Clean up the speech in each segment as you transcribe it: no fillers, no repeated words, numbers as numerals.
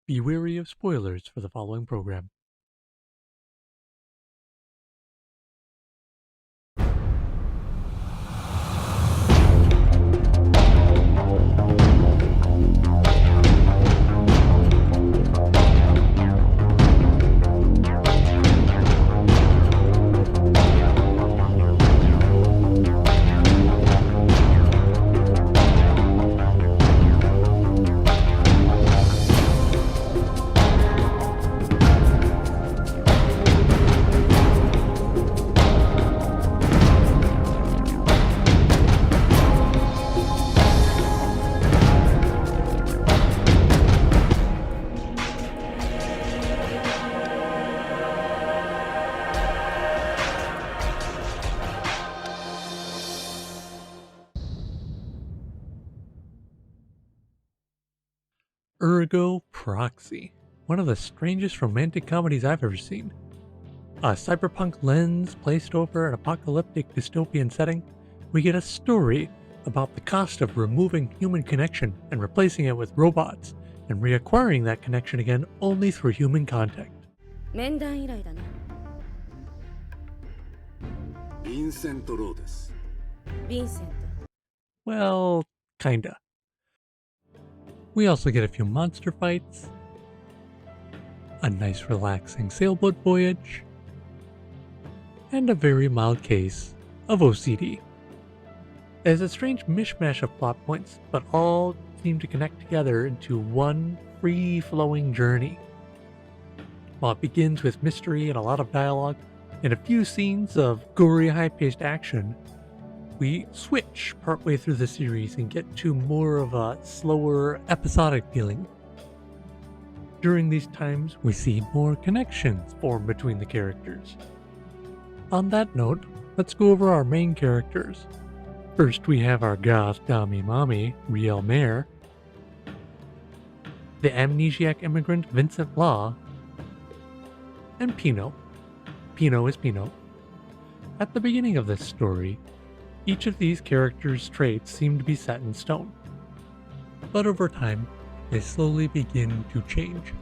Be wary of spoilers for the following program. Ergo Proxy, one of the strangest romantic comedies I've ever seen. A cyberpunk lens placed over an apocalyptic dystopian setting, we get a story about the cost of removing human connection and replacing it with robots, and reacquiring that connection again only through human contact. 面談依頼だな。ヴィンセント・ローです。ヴィンセント。Well, kinda. We also get a few monster fights, a nice relaxing sailboat voyage, and a very mild case of OCD. There's a strange mishmash of plot points, but all seem to connect together into one free-flowing journey. While it begins with mystery and a lot of dialogue, and a few scenes of gory, high-paced action, we switch partway through the series and get to more of a slower, episodic feeling. During these times, we see more connections form between the characters. On that note, let's go over our main characters. First, we have our goth Dami Mommy, Riel Mayer, the amnesiac immigrant Vincent Law, and Pino. Pino is Pino. At the beginning of this story, each of these characters' traits seem to be set in stone. But over time, they slowly begin to change.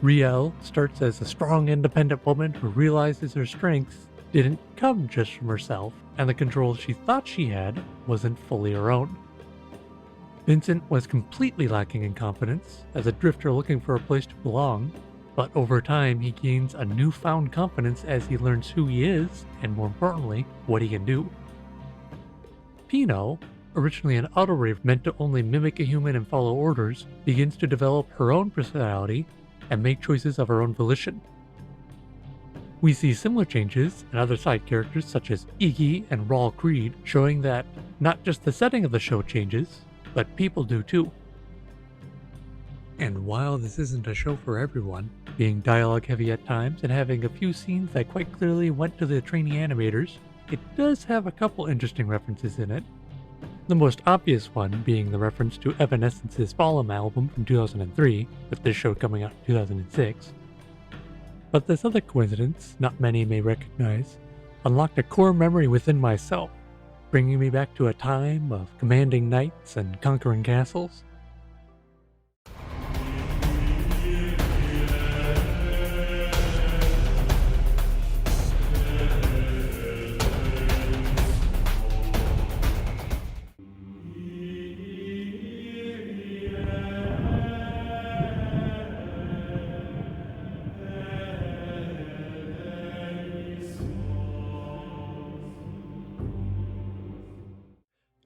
Riel starts as a strong, independent woman who realizes her strengths didn't come just from herself, and the control she thought she had wasn't fully her own. Vincent was completely lacking in confidence, as a drifter looking for a place to belong, but over time he gains a newfound confidence as he learns who he is, and more importantly, what he can do. Pino, originally an auto-rave meant to only mimic a human and follow orders, begins to develop her own personality and make choices of her own volition. We see similar changes in other side characters such as Iggy and Raul Creed, showing that not just the setting of the show changes, but people do too. And while this isn't a show for everyone, being dialogue heavy at times and having a few scenes that quite clearly went to the trainee animators, it does have a couple interesting references in it. The most obvious one being the reference to Evanescence's Fallen album from 2003, with this show coming out in 2006. But this other coincidence, not many may recognize, unlocked a core memory within myself, bringing me back to a time of commanding knights and conquering castles.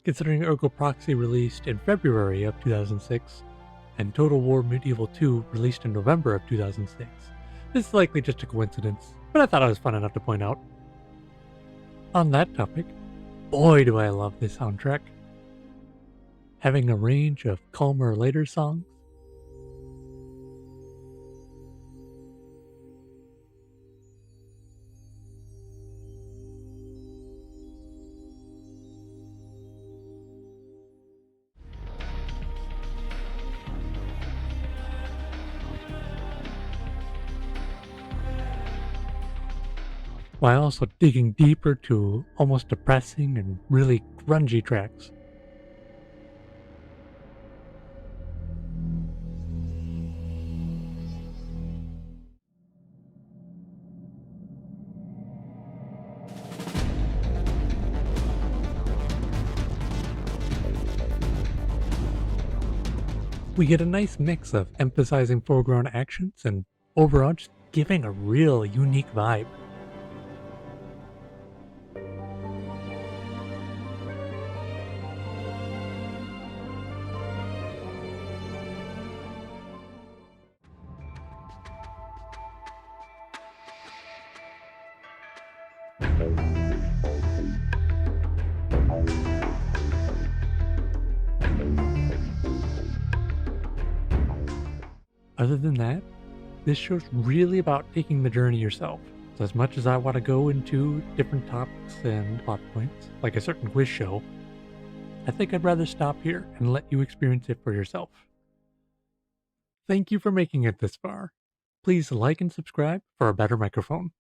Considering Ergo Proxy released in February of 2006, and Total War Medieval 2 released in November of 2006, this is likely just a coincidence, but I thought it was fun enough to point out. On that topic, boy do I love this soundtrack. Having a range of calmer later songs, while also digging deeper to almost depressing and really grungy tracks. We get a nice mix of emphasizing foreground actions and overall just giving a real unique vibe. Other than that, this show's really about taking the journey yourself. So as much as I want to go into different topics and plot points, like a certain quiz show, I think I'd rather stop here and let you experience it for yourself. Thank you for making it this far. Please like and subscribe for a better microphone.